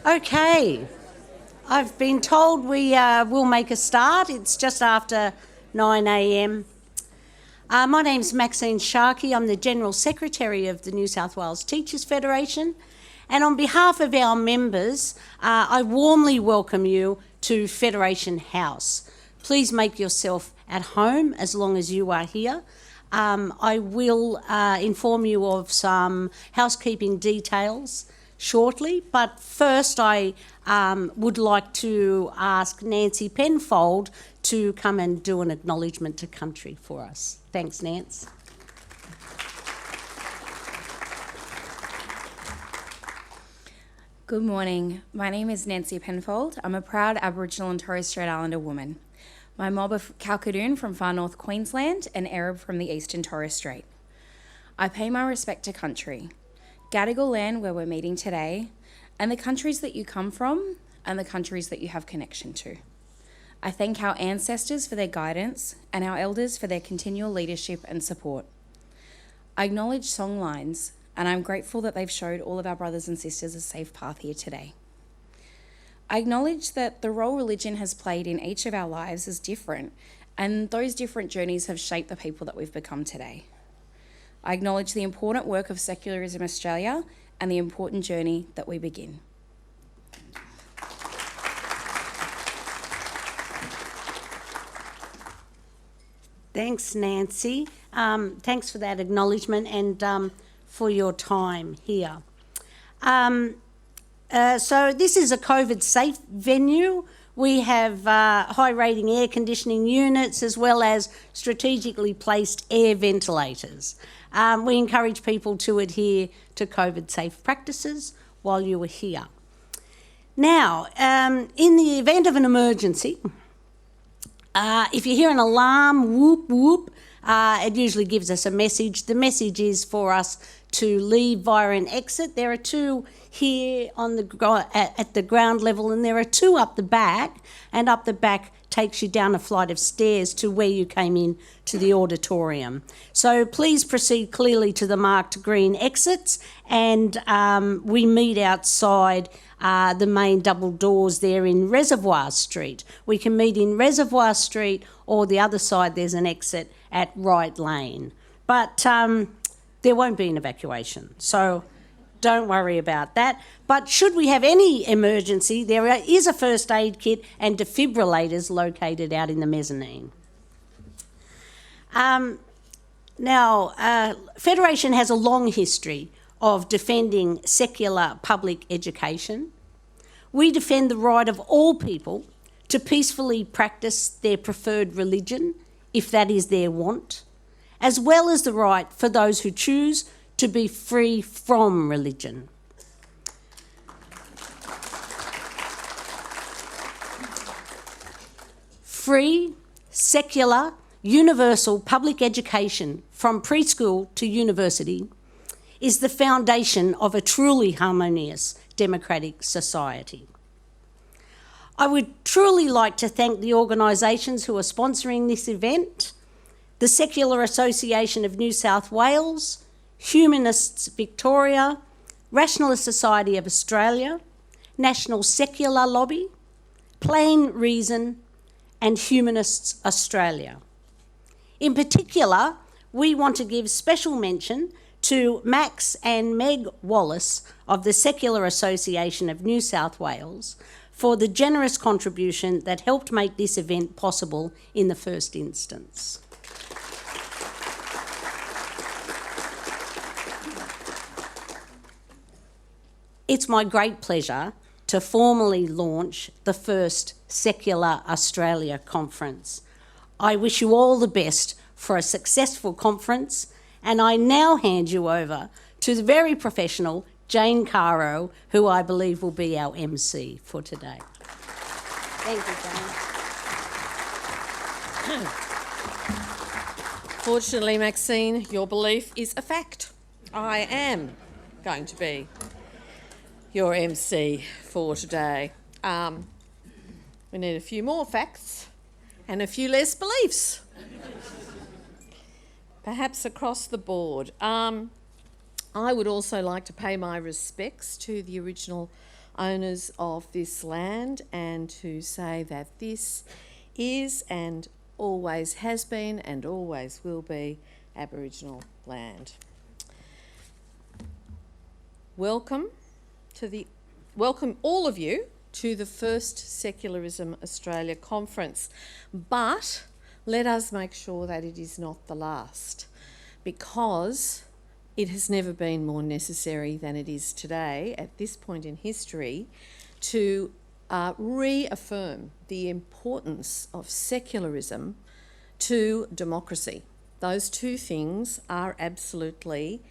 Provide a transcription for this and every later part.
Okay, I've been told we will make a start. It's just after 9 a.m. My name's Maxine Sharkey. I'm the General Secretary of the New South Wales Teachers Federation, and on behalf of our members, I warmly welcome you to Federation House. Please make yourself at home as long as you are here. I will inform you of some housekeeping details shortly, but first I would like to ask Nancy Penfold to come and do an acknowledgement to country for us. Thanks, Nance. Good morning. My name is Nancy Penfold. I'm a proud Aboriginal and Torres Strait Islander woman. My mob of Kalkadoon from far north Queensland and Arab from the eastern Torres Strait. I pay my respect to country, Gadigal land where we're meeting today, and the countries that you come from and the countries that you have connection to. I thank our ancestors for their guidance and our elders for their continual leadership and support. I acknowledge songlines, and I'm grateful that they've showed all of our brothers and sisters a safe path here today. I acknowledge that the role religion has played in each of our lives is different, and those different journeys have shaped the people that we've become today. I acknowledge the important work of Secularism Australia and the important journey that we begin. Thanks, Nancy. Thanks for that acknowledgement and for your time here. So this is a COVID-safe venue. We have high-rating air conditioning units as well as strategically placed air ventilators. We encourage people to adhere to COVID-safe practices while you are here. Now, in the event of an emergency, if you hear an alarm, whoop, whoop, it usually gives us a message. The message is for us to leave via an exit. There are two here on the at the ground level, and there are two up the back, and up the back takes you down a flight of stairs to where you came in to the auditorium. So please proceed clearly to the marked green exits, and we meet outside the main double doors there in Reservoir Street. We can meet in Reservoir Street, or the other side there's an exit at Wright Lane. But there won't be an evacuation, so don't worry about that. But should we have any emergency, there is a first aid kit and defibrillators located out in the mezzanine. Now, Federation has a long history of defending secular public education. We defend the right of all people to peacefully practice their preferred religion, if that is their want, as well as the right for those who choose to be free from religion. Free, secular, universal public education from preschool to university is the foundation of a truly harmonious democratic society. I would truly like to thank the organisations who are sponsoring this event: the Secular Association of New South Wales, Humanists Victoria, Rationalist Society of Australia, National Secular Lobby, Plain Reason, and Humanists Australia. In particular, we want to give special mention to Max and Meg Wallace of the Secular Association of New South Wales for the generous contribution that helped make this event possible in the first instance. It's my great pleasure to formally launch the first Secular Australia Conference. I wish you all the best for a successful conference, and I now hand you over to the very professional Jane Caro, who I believe will be our MC for today. Thank you, Jane. Fortunately, Maxine, your belief is a fact. I am going to be your MC for today. We need a few more facts and a few less beliefs. Perhaps across the board. I would also like to pay my respects to the original owners of this land and to say that this is and always has been and always will be Aboriginal land. Welcome all of you to the first Secularism Australia Conference, but let us make sure that it is not the last, because it has never been more necessary than it is today at this point in history to reaffirm the importance of secularism to democracy. Those two things are absolutely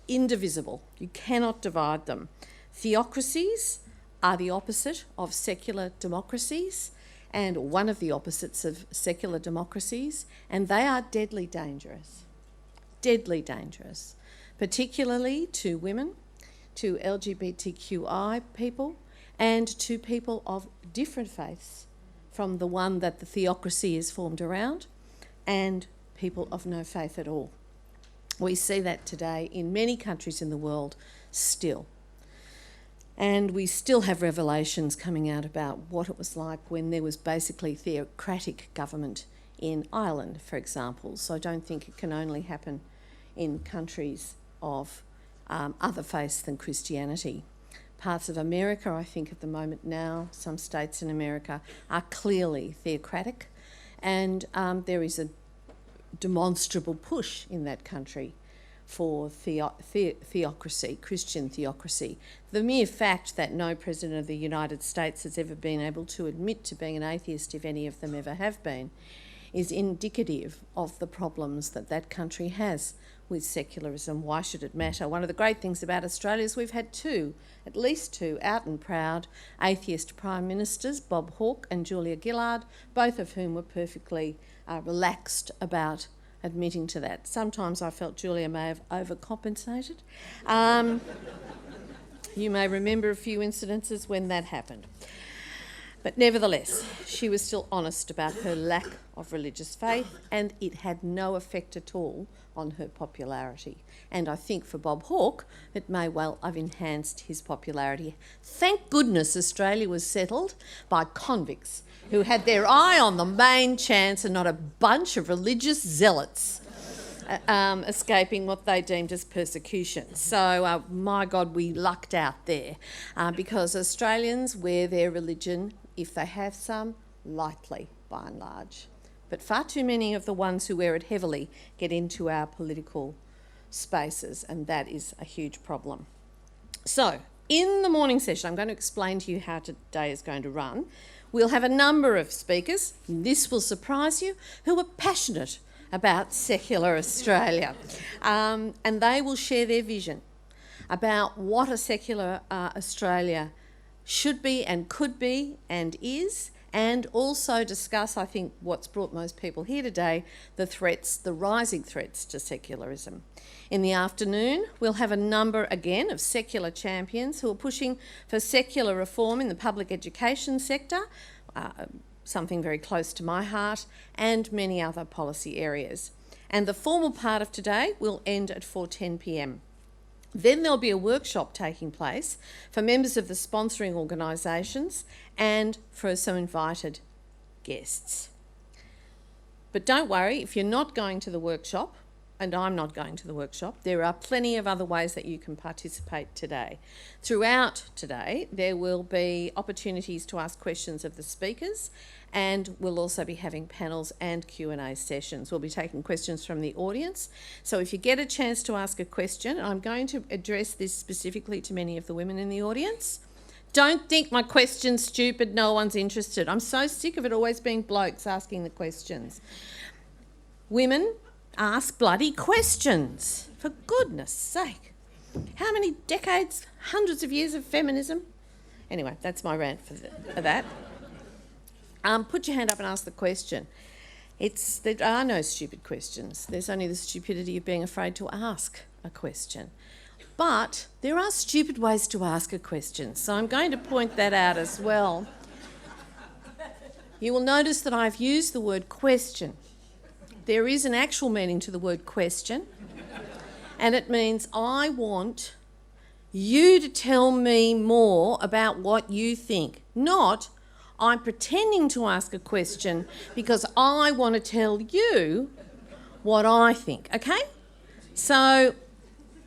indivisible. You cannot divide them. Theocracies are the opposite of secular democracies and one of the opposites of secular democracies, and they are deadly dangerous, particularly to women, to LGBTQI people, and to people of different faiths from the one that the theocracy is formed around, and people of no faith at all. We see that today in many countries in the world still. And we still have revelations coming out about what it was like when there was basically theocratic government in Ireland, for example. So I don't think it can only happen in countries of other faiths than Christianity. Parts of America, I think at the moment now, some states in America are clearly theocratic, and there is a demonstrable push in that country for theocracy, Christian theocracy. The mere fact that no president of the United States has ever been able to admit to being an atheist, if any of them ever have been, is indicative of the problems that that country has with secularism. Why should it matter? One of the great things about Australia is we've had at least two out and proud atheist prime ministers, Bob Hawke and Julia Gillard, both of whom were perfectly relaxed about admitting to that. Sometimes I felt Julia may have overcompensated. You may remember a few incidences when that happened. But nevertheless, she was still honest about her lack of religious faith, and it had no effect at all on her popularity. And I think for Bob Hawke, it may well have enhanced his popularity. Thank goodness Australia was settled by convicts who had their eye on the main chance and not a bunch of religious zealots escaping what they deemed as persecution. So, my God, we lucked out there because Australians wear their religion, if they have some, lightly by and large. But far too many of the ones who wear it heavily get into our political spaces, and that is a huge problem. So, in the morning session, I'm going to explain to you how today is going to run. We'll have a number of speakers, this will surprise you, who are passionate about secular Australia. And they will share their vision about what a secular Australia should be and could be and is, and also discuss, I think, what's brought most people here today, the rising threats to secularism. In the afternoon, we'll have a number, again, of secular champions who are pushing for secular reform in the public education sector, something very close to my heart, and many other policy areas. And the formal part of today will end at 4:10 p.m. Then there'll be a workshop taking place for members of the sponsoring organisations and for some invited guests. But don't worry, if you're not going to the workshop, and I'm not going to the workshop, there are plenty of other ways that you can participate today. Throughout today, there will be opportunities to ask questions of the speakers, and we'll also be having panels and Q&A sessions. We'll be taking questions from the audience. So if you get a chance to ask a question, I'm going to address this specifically to many of the women in the audience. Don't think my question's stupid, no one's interested. I'm so sick of it always being blokes asking the questions. Women, ask bloody questions, for goodness sake. How many decades, hundreds of years of feminism? Anyway, that's my rant for that. Put your hand up and ask the question. There are no stupid questions. There's only the stupidity of being afraid to ask a question. But there are stupid ways to ask a question, so I'm going to point that out as well. You will notice that I've used the word question. There is an actual meaning to the word question, and it means I want you to tell me more about what you think, not I'm pretending to ask a question because I want to tell you what I think, okay? So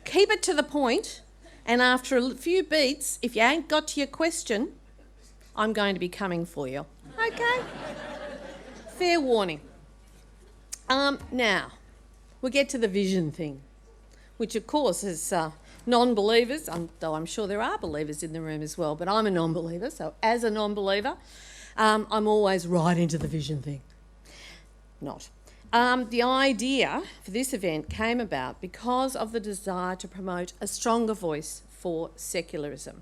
keep it to the point, and after a few beats, if you ain't got to your question, I'm going to be coming for you, okay? Fair warning. Now, we'll get to the vision thing, which of course is non-believers, though I'm sure there are believers in the room as well, but I'm a non-believer, so as a non-believer, I'm always right into the vision thing. Not. The idea for this event came about because of the desire to promote a stronger voice for secularism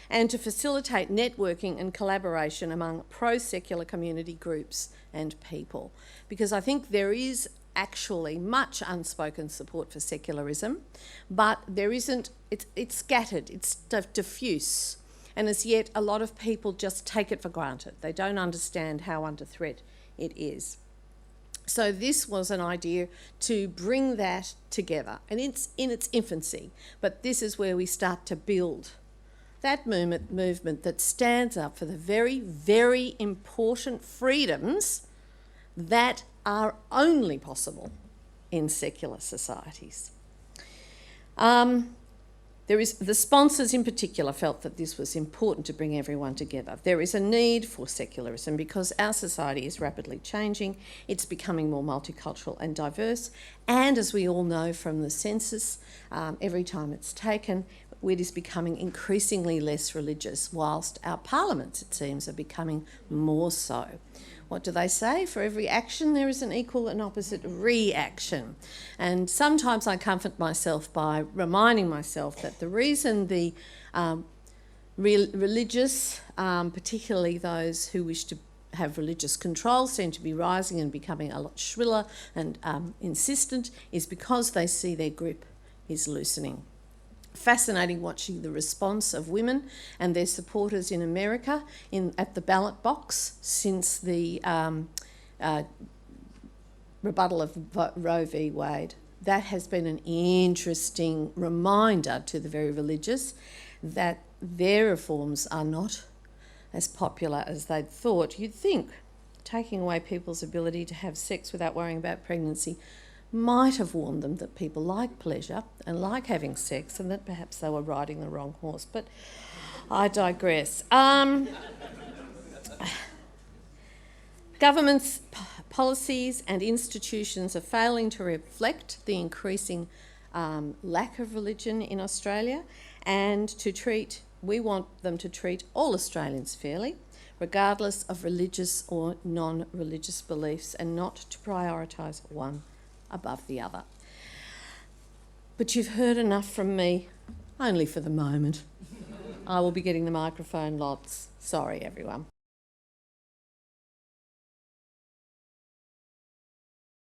and to facilitate networking and collaboration among pro-secular community groups and people. Because I think there is actually much unspoken support for secularism, but there isn't, it's scattered, it's diffuse, and as yet a lot of people just take it for granted. They don't understand how under threat it is. So this was an idea to bring that together, and it's in its infancy, but this is where we start to build that movement that stands up for the very, very important freedoms that are only possible in secular societies. The sponsors in particular felt that this was important to bring everyone together. There is a need for secularism because our society is rapidly changing, it's becoming more multicultural and diverse, and as we all know from the census, every time it's taken, it is becoming increasingly less religious, whilst our parliaments, it seems, are becoming more so. What do they say? For every action there is an equal and opposite reaction. And sometimes I comfort myself by reminding myself that the reason the religious, particularly those who wish to have religious control, seem to be rising and becoming a lot shriller and insistent is because they see their grip is loosening. Fascinating watching the response of women and their supporters in America at the ballot box since the rebuttal of Roe v. Wade. That has been an interesting reminder to the very religious that their reforms are not as popular as they'd thought. You'd think taking away people's ability to have sex without worrying about pregnancy might have warned them that people like pleasure and like having sex and that perhaps they were riding the wrong horse, but I digress. Governments, policies and institutions are failing to reflect the increasing lack of religion in Australia and we want them to treat all Australians fairly, regardless of religious or non-religious beliefs, and not to prioritise one above the other. But you've heard enough from me, only for the moment. I will be getting the microphone lots. Sorry, everyone.